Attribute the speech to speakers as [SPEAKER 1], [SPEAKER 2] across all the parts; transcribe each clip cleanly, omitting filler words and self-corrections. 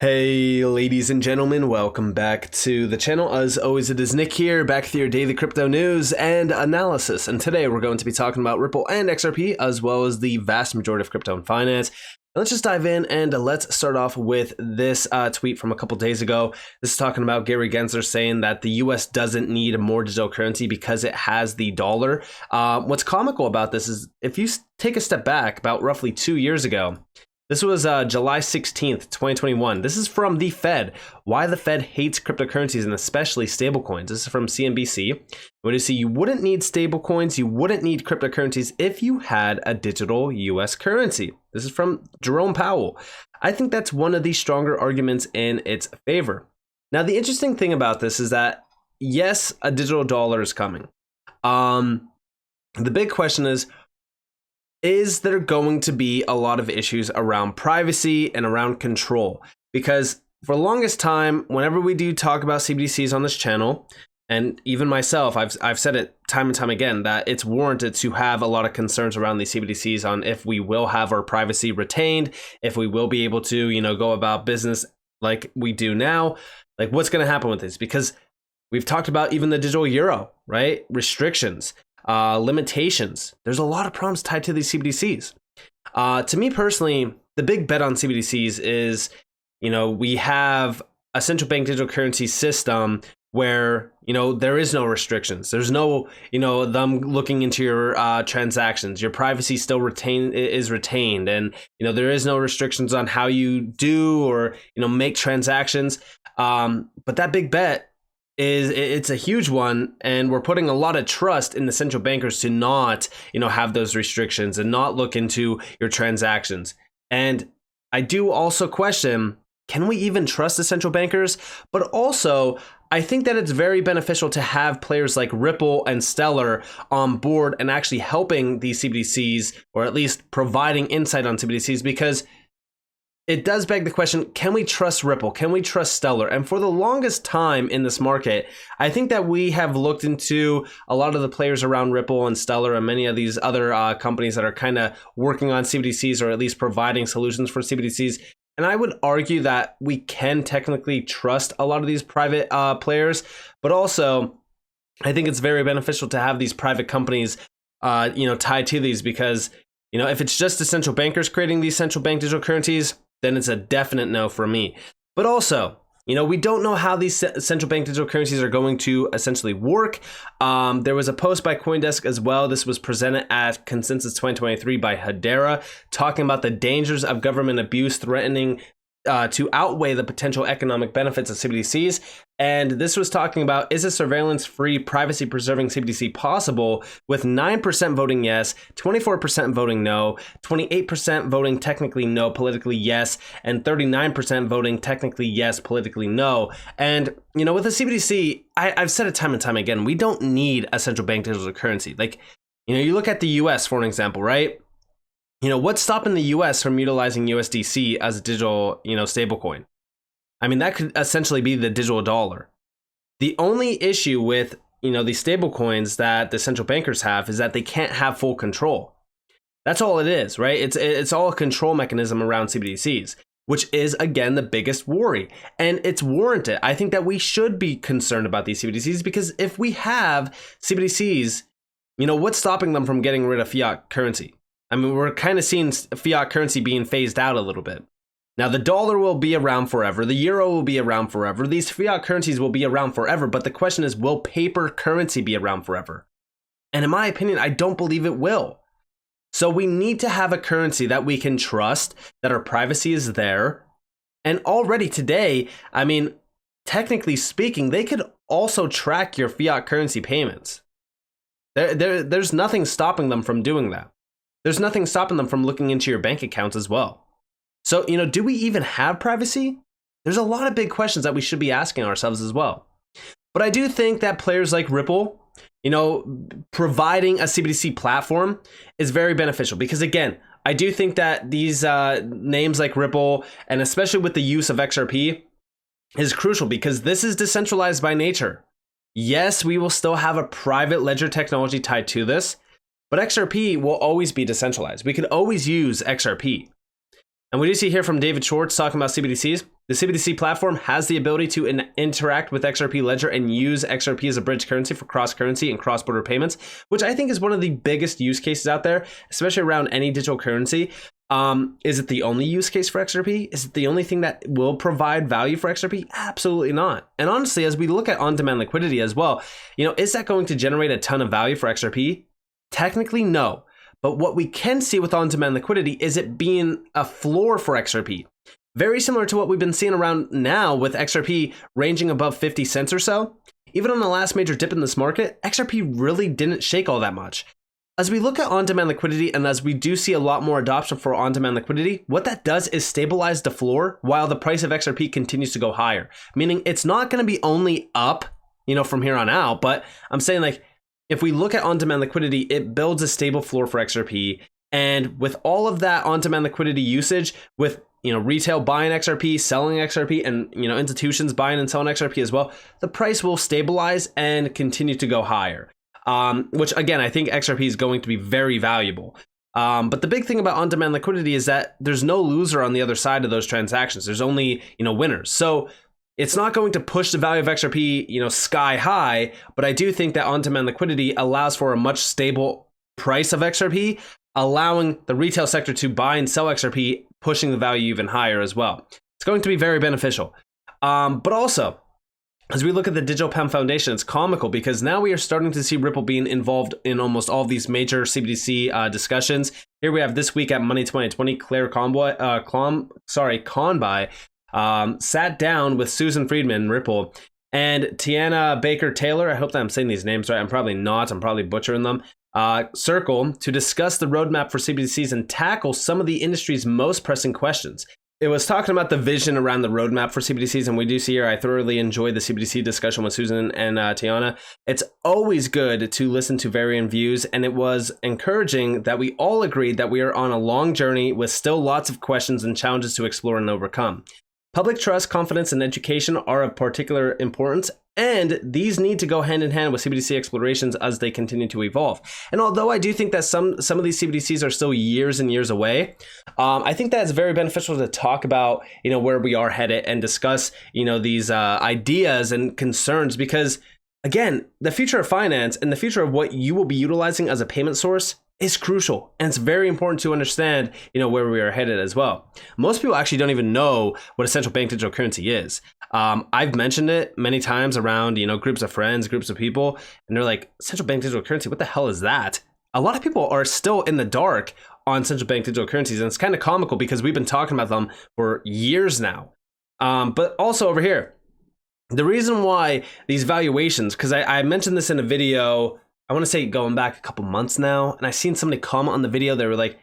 [SPEAKER 1] Hey ladies and gentlemen, welcome back to the channel. As always, it is Nick here, back with your daily crypto news and analysis. And today we're going to be talking about Ripple and XRP, as well as the vast majority of crypto and finance. Let's just dive in and let's start off with this tweet from a couple days ago. This is talking about Gary Gensler saying that the US doesn't need more digital currency because it has the dollar. What's comical about this is if you take a step back about roughly 2 years ago, this was July 16th, 2021. This is from the Fed. Why the Fed hates cryptocurrencies and especially stablecoins. This is from CNBC. What do you see? You wouldn't need stablecoins, you wouldn't need cryptocurrencies if you had a digital US currency. This is from Jerome Powell. I think that's one of the stronger arguments in its favor. Now, the interesting thing about this is that, yes, a digital dollar is coming. The big question is there going to be a lot of issues around privacy and around control? Because for the longest time, whenever we do talk about CBDCs on this channel, and even myself, I've said it time and time again, that it's warranted to have a lot of concerns around these CBDCs on if we will have our privacy retained, if we will be able to, go about business like we do now, like what's going to happen with this? Because we've talked about even the digital euro, right? Restrictions. Limitations. There's a lot of problems tied to these CBDCs. To me personally, the big bet on CBDCs is, we have a central bank digital currency system where, there is no restrictions. There's no, them looking into your transactions. Your privacy still is retained. And, there is no restrictions on how you do or, make transactions. But that big bet it's a huge one, and we're putting a lot of trust in the central bankers to not, have those restrictions and not look into your transactions. And I do also question, can we even trust the central bankers? But also, I think that it's very beneficial to have players like Ripple and Stellar on board and actually helping these CBDCs, or at least providing insight on CBDCs, because it does beg the question, can we trust Ripple? Can we trust Stellar? And for the longest time in this market, I think that we have looked into a lot of the players around Ripple and Stellar and many of these other companies that are kind of working on CBDCs, or at least providing solutions for CBDCs. And I would argue that we can technically trust a lot of these private players, but also I think it's very beneficial to have these private companies, tied to these, because, if it's just the central bankers creating these central bank digital currencies, then it's a definite no for me. But also, we don't know how these central bank digital currencies are going to essentially work. There was a post by CoinDesk as well. This was presented at Consensus 2023 by Hedera, talking about the dangers of government abuse threatening to outweigh the potential economic benefits of CBDCs. And this was talking about, is a surveillance-free, privacy-preserving CBDC possible, with 9% voting yes, 24% voting no, 28% voting technically no, politically yes, and 39% voting technically yes, politically no. And, with a CBDC, I've said it time and time again, we don't need a central bank digital currency. Like, you look at the US, for an example, right? What's stopping the US from utilizing USDC as a digital, stablecoin? I mean, that could essentially be the digital dollar. The only issue with, these stablecoins that the central bankers have is that they can't have full control. That's all it is, right? It's all a control mechanism around CBDCs, which is, again, the biggest worry. And it's warranted. I think that we should be concerned about these CBDCs, because if we have CBDCs, what's stopping them from getting rid of fiat currency? I mean, we're kind of seeing fiat currency being phased out a little bit. Now, the dollar will be around forever. The euro will be around forever. These fiat currencies will be around forever. But the question is, will paper currency be around forever? And in my opinion, I don't believe it will. So we need to have a currency that we can trust, that our privacy is there. And already today, I mean, technically speaking, they could also track your fiat currency payments. There's nothing stopping them from doing that. There's nothing stopping them from looking into your bank accounts as well. So, do we even have privacy? There's a lot of big questions that we should be asking ourselves as well. But I do think that players like Ripple, providing a CBDC platform is very beneficial, because, again, I do think that these names like Ripple, and especially with the use of XRP, is crucial, because this is decentralized by nature. Yes, we will still have a private ledger technology tied to this, but XRP will always be decentralized. We can always use XRP. And we do see here from David Schwartz talking about CBDCs. The CBDC platform has the ability to interact with XRP Ledger and use XRP as a bridge currency for cross-currency and cross-border payments, which I think is one of the biggest use cases out there, especially around any digital currency. Is it the only use case for XRP? Is it the only thing that will provide value for XRP? Absolutely not. And honestly, as we look at on-demand liquidity as well, is that going to generate a ton of value for XRP? Technically, no. But what we can see with on-demand liquidity is it being a floor for XRP. Very similar to what we've been seeing around now with XRP ranging above 50 cents or so. Even on the last major dip in this market, XRP really didn't shake all that much. As we look at on-demand liquidity and as we do see a lot more adoption for on-demand liquidity, what that does is stabilize the floor while the price of XRP continues to go higher. Meaning it's not going to be only up, from here on out, but I'm saying like, if we look at on-demand liquidity, it builds a stable floor for XRP. And with all of that on-demand liquidity usage, with retail buying XRP, selling XRP, and institutions buying and selling XRP as well, the price will stabilize and continue to go higher. Which again, I think XRP is going to be very valuable. But the big thing about on-demand liquidity is that there's no loser on the other side of those transactions. There's only winners. So it's not going to push the value of XRP sky high. But I do think that on-demand liquidity allows for a much stable price of XRP, allowing the retail sector to buy and sell XRP, pushing the value even higher as well. It's going to be very beneficial. But also, as we look at the Digital Pound Foundation, it's comical because now we are starting to see Ripple being involved in almost all of these major CBDC discussions. Here we have this week at Money 2020, Claire Conboy, sat down with Susan Friedman, Ripple, and Tiana Baker Taylor. I hope that I'm saying these names right. I'm probably not. I'm probably butchering them. Circle to discuss the roadmap for CBDCs and tackle some of the industry's most pressing questions. It was talking about the vision around the roadmap for CBDCs, and we do see here, I thoroughly enjoyed the CBDC discussion with Susan and Tiana. It's always good to listen to varying views, and it was encouraging that we all agreed that we are on a long journey with still lots of questions and challenges to explore and overcome. Public trust, confidence, and education are of particular importance, and these need to go hand in hand with CBDC explorations as they continue to evolve. And although I do think that some of these CBDCs are still years and years away, I think that it's very beneficial to talk about where we are headed and discuss these ideas and concerns, because again, the future of finance and the future of what you will be utilizing as a payment source is crucial, and it's very important to understand where we are headed as well. Most people actually don't even know what a central bank digital currency is. I've mentioned it many times around groups of friends, groups of people, and they're like, central bank digital currency, what the hell is that? A lot of people are still in the dark on central bank digital currencies, and it's kind of comical because we've been talking about them for years now. But also over here, the reason why these valuations, because I mentioned this in a video, I want to say going back a couple months now, and I seen somebody comment on the video. They were like,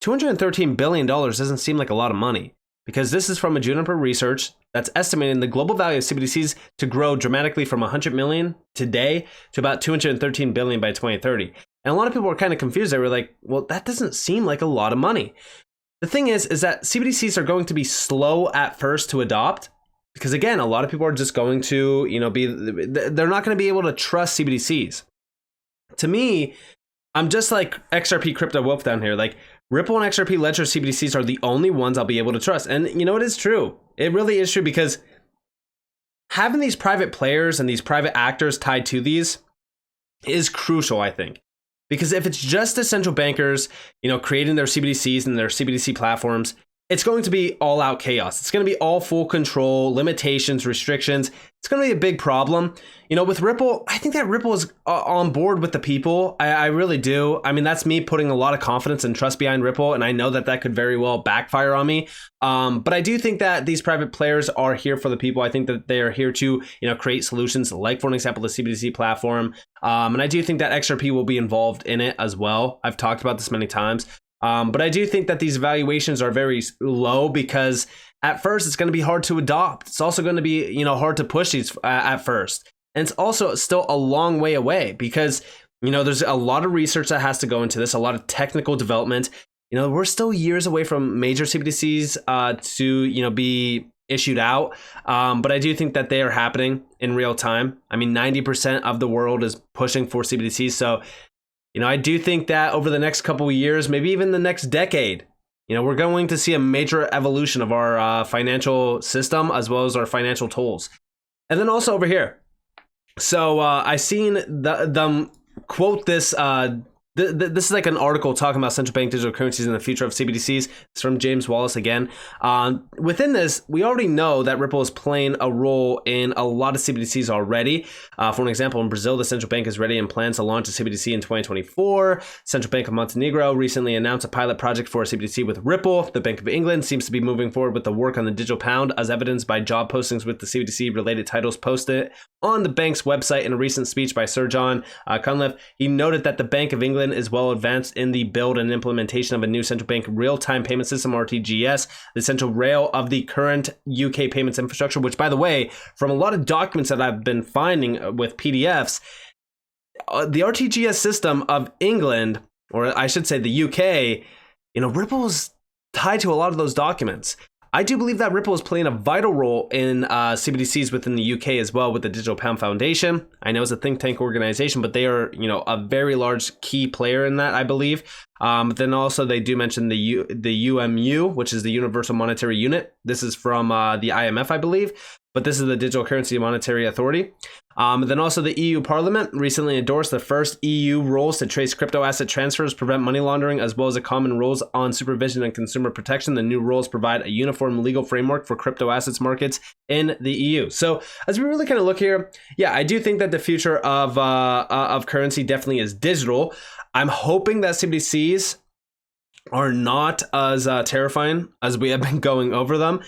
[SPEAKER 1] $213 billion doesn't seem like a lot of money, because this is from a Juniper research that's estimating the global value of CBDCs to grow dramatically from 100 million today to about 213 billion by 2030. And a lot of people were kind of confused. They were like, well, that doesn't seem like a lot of money. The thing is that CBDCs are going to be slow at first to adopt, because again, a lot of people are just going to, they're not going to be able to trust CBDCs. To me, I'm just like XRP Crypto Wolf down here. Like Ripple and XRP Ledger CBDCs are the only ones I'll be able to trust. And it is true. It really is true, because having these private players and these private actors tied to these is crucial, I think. Because if it's just the central bankers, creating their CBDCs and their CBDC platforms, it's going to be all out chaos. It's going to be all full control, limitations, restrictions. It's going to be a big problem. With Ripple, I think that Ripple is on board with the people. I really do. I mean, that's me putting a lot of confidence and trust behind Ripple, and I know that could very well backfire on me. But I do think that these private players are here for the people. I think that they are here to, create solutions like, for an example, the CBDC platform. And I do think that XRP will be involved in it as well. I've talked about this many times. But I do think that these valuations are very low, because at first it's going to be hard to adopt. It's also going to be, hard to push these at first. And it's also still a long way away, because, there's a lot of research that has to go into this, a lot of technical development. We're still years away from major CBDCs to, be issued out. But I do think that they are happening in real time. I mean, 90% of the world is pushing for CBDCs. So, I do think that over the next couple of years, maybe even the next decade, we're going to see a major evolution of our financial system as well as our financial tools. And then also over here, so I seen them quote this. This is like an article talking about central bank digital currencies and the future of CBDCs. It's from James Wallace again. Within this, we already know that Ripple is playing a role in a lot of CBDCs already. For an example, in Brazil, the central bank is ready and plans to launch a CBDC in 2024. Central Bank of Montenegro recently announced a pilot project for a CBDC with Ripple. The Bank of England seems to be moving forward with the work on the digital pound, as evidenced by job postings with the CBDC-related titles posted on the bank's website. In a recent speech by Sir John Cunliffe, he noted that the Bank of England is well advanced in the build and implementation of a new central bank real-time payment system, RTGS, the central rail of the current UK payments infrastructure, which, by the way, from a lot of documents that I've been finding with PDFs, the RTGS system of England, or I should say the UK, Ripple's tied to a lot of those documents. I do believe that Ripple is playing a vital role in CBDCs within the UK as well with the Digital Pound Foundation. I know it's a think tank organization, but they are, a very large key player in that, I believe. But then also they do mention the UMU, which is the Universal Monetary Unit. This is from the IMF, I believe, but this is the Digital Currency Monetary Authority. Then also the EU Parliament recently endorsed the first EU rules to trace crypto asset transfers, prevent money laundering, as well as the common rules on supervision and consumer protection. The new rules provide a uniform legal framework for crypto assets markets in the EU. So as we really kind of look here, yeah, I do think that the future of currency definitely is digital. I'm hoping that CBDCs are not as terrifying as we have been going over them,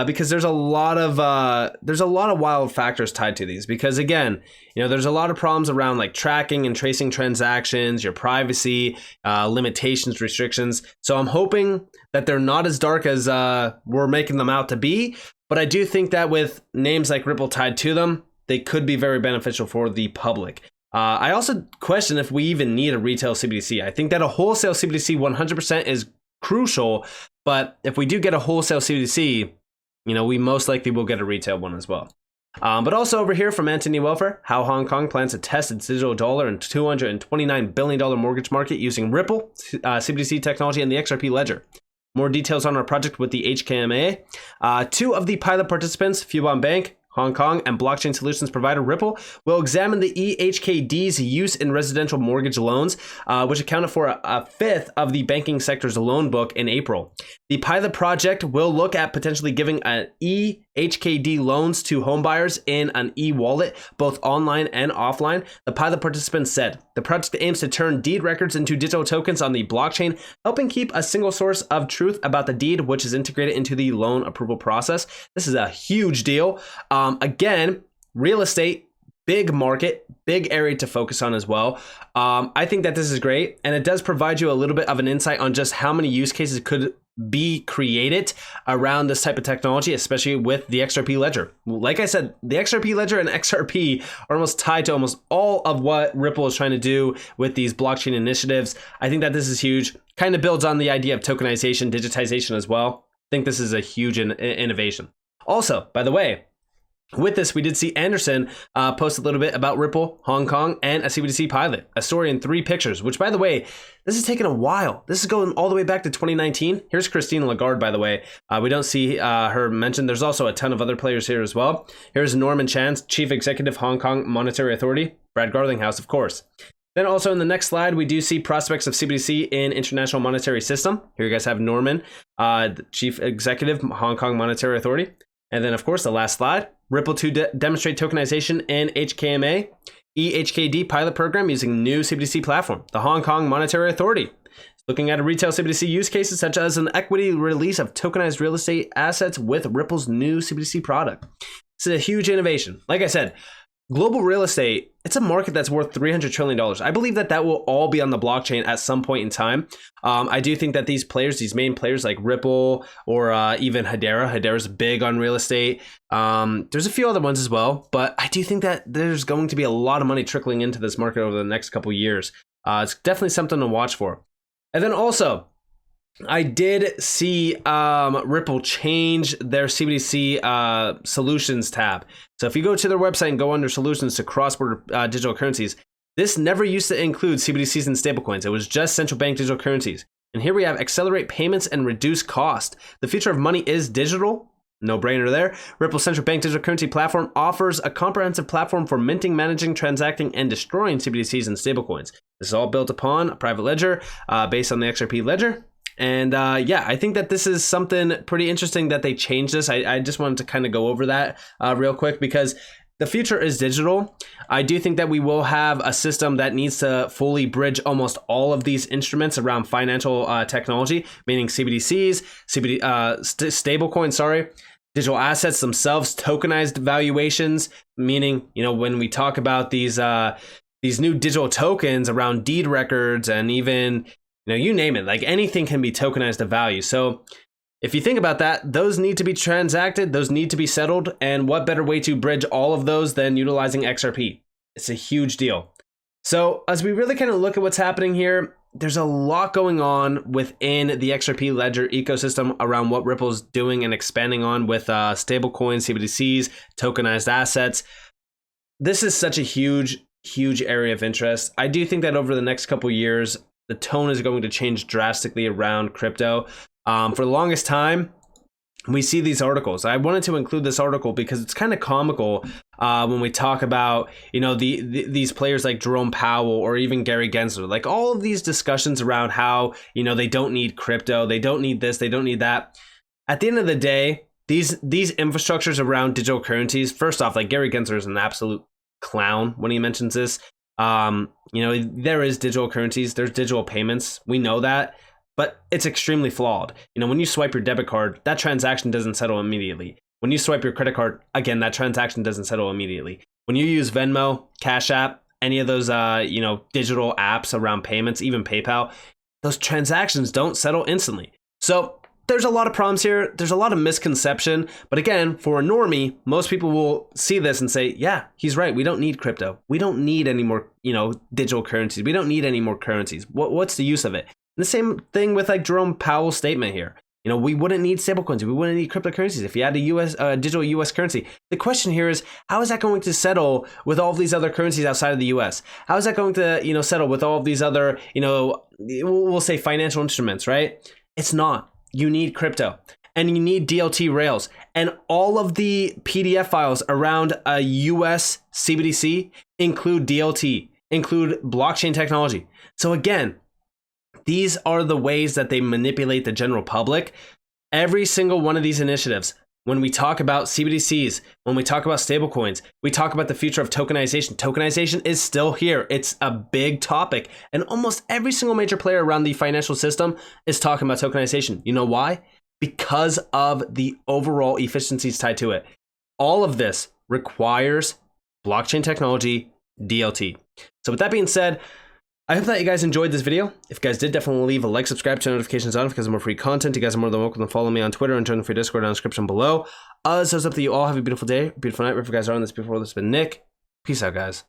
[SPEAKER 1] because there's a lot of wild factors tied to these. Because again, there's a lot of problems around like tracking and tracing transactions, your privacy, limitations, restrictions. So I'm hoping that they're not as dark as we're making them out to be. But I do think that with names like Ripple tied to them, they could be very beneficial for the public. I also question if we even need a retail CBDC. I think that a wholesale CBDC 100% is crucial, but if we do get a wholesale CBDC, we most likely will get a retail one as well. But also over here from Anthony Welfare, how Hong Kong plans to test its digital dollar and $229 billion mortgage market using Ripple, CBDC technology, and the XRP ledger. More details on our project with the HKMA. Two of the pilot participants, Fubon Bank, Hong Kong, and blockchain solutions provider Ripple will examine the EHKD's use in residential mortgage loans, which accounted for a fifth of the banking sector's loan book in April. The pilot project will look at potentially giving an EHKD loans to homebuyers in an e-wallet, both online and offline. The pilot participants said the project aims to turn deed records into digital tokens on the blockchain, helping keep a single source of truth about the deed, which is integrated into the loan approval process. This is a huge deal. Again, real estate, big market, big area to focus on as well. I think that this is great, and it does provide you a little bit of an insight on just how many use cases could be created around this type of technology, especially with the XRP ledger. Like I said, the XRP ledger and XRP are almost tied to almost all of what Ripple is trying to do with these blockchain initiatives. I think that this is huge. Kind of builds on the idea of tokenization, digitization as well. I think this is a huge innovation. Also, by the way, with this, we did see Anderson post a little bit about Ripple, Hong Kong, and a CBDC pilot. A story in 3 pictures, which, by the way, this has taken a while. This is going all the way back to 2019. Here's Christine Lagarde, by the way. We don't see her mentioned. There's also a ton of other players here as well. Here's Norman Chan, Chief Executive, Hong Kong Monetary Authority. Brad Garlinghouse, of course. Then also in the next slide, we do see prospects of CBDC in International Monetary System. Here you guys have Norman, Chief Executive, Hong Kong Monetary Authority. And then, of course, the last slide, Ripple to demonstrate tokenization in HKMA, EHKD pilot program using new CBDC platform, the Hong Kong Monetary Authority. Looking at a retail CBDC use cases such as an equity release of tokenized real estate assets with Ripple's new CBDC product. It's a huge innovation. Like I said, global real estate, it's a market that's worth $300 trillion. I believe that that will all be on the blockchain at some point in time. I do think that these players, these main players like Ripple or even Hedera's big on real estate. There's a few other ones as well, but I do think that there's going to be a lot of money trickling into this market over the next couple years. It's definitely something to watch for. And then also, I did see Ripple change their CBDC solutions tab. So if you go to their website and go under solutions to cross-border digital currencies, this never used to include CBDCs and stablecoins. It was just central bank digital currencies. And here we have accelerate payments and reduce cost. The future of money is digital. No brainer there. Ripple's central bank digital currency platform offers a comprehensive platform for minting, managing, transacting, and destroying CBDCs and stablecoins. This is all built upon a private ledger based on the XRP ledger. And yeah, I think that this is something pretty interesting that they changed this. I just wanted to kind of go over that real quick because the future is digital. I do think that we will have a system that needs to fully bridge almost all of these instruments around financial technology, meaning CBDCs, stablecoins, digital assets themselves, tokenized valuations, meaning, you know, when we talk about these new digital tokens around deed records and even, you know, you name it, like anything can be tokenized to value. So if you think about that, those need to be transacted, those need to be settled, and what better way to bridge all of those than utilizing XRP? It's a huge deal. So as we really kind of look at what's happening here, there's a lot going on within the XRP ledger ecosystem around what Ripple's doing and expanding on with stablecoins, CBDCs, tokenized assets. This is such a huge area of interest. I do think that over the next couple years, the tone is going to change drastically around crypto. For the longest time, we see these articles. I wanted to include this article because it's kind of comical when we talk about, you know, these players like Jerome Powell or even Gary Gensler, like all of these discussions around how, you know, they don't need crypto, they don't need this, they don't need that. At the end of the day, these infrastructures around digital currencies, first off, like Gary Gensler is an absolute clown when he mentions this. You know, there is digital currencies, there's digital payments, we know that. But it's extremely flawed. You know, when you swipe your debit card, that transaction doesn't settle immediately. When you swipe your credit card, again, that transaction doesn't settle immediately. When you use Venmo, Cash App, any of those, you know, digital apps around payments, even PayPal, those transactions don't settle instantly. So there's a lot of problems here. There's a lot of misconception. But again, for a normie, most people will see this and say, yeah, he's right. We don't need crypto. We don't need any more, you know, digital currencies. We don't need any more currencies. What's the use of it? And the same thing with like Jerome Powell's statement here. You know, we wouldn't need stablecoins. We wouldn't need cryptocurrencies if you had a digital US currency. The question here is, how is that going to settle with all of these other currencies outside of the US? How is that going to, you know, settle with all of these other, you know, we'll say financial instruments, right? It's not. You need crypto and you need DLT rails, and all of the PDF files around a US CBDC include DLT, include blockchain technology. So again, these are the ways that they manipulate the general public. Every single one of these initiatives, when we talk about CBDCs, when we talk about stablecoins, we talk about the future of tokenization. Tokenization is still here. It's a big topic. And almost every single major player around the financial system is talking about tokenization. You know why? Because of the overall efficiencies tied to it. All of this requires blockchain technology, DLT. So with that being said, I hope that you guys enjoyed this video. If you guys did, definitely leave a like, subscribe, turn notifications on because of more free content. You guys are more than welcome to follow me on Twitter and join the free Discord down in the description below. So it's up to you all. Have a beautiful day, beautiful night. Wherever you guys are on this before, this has been Nick. Peace out, guys.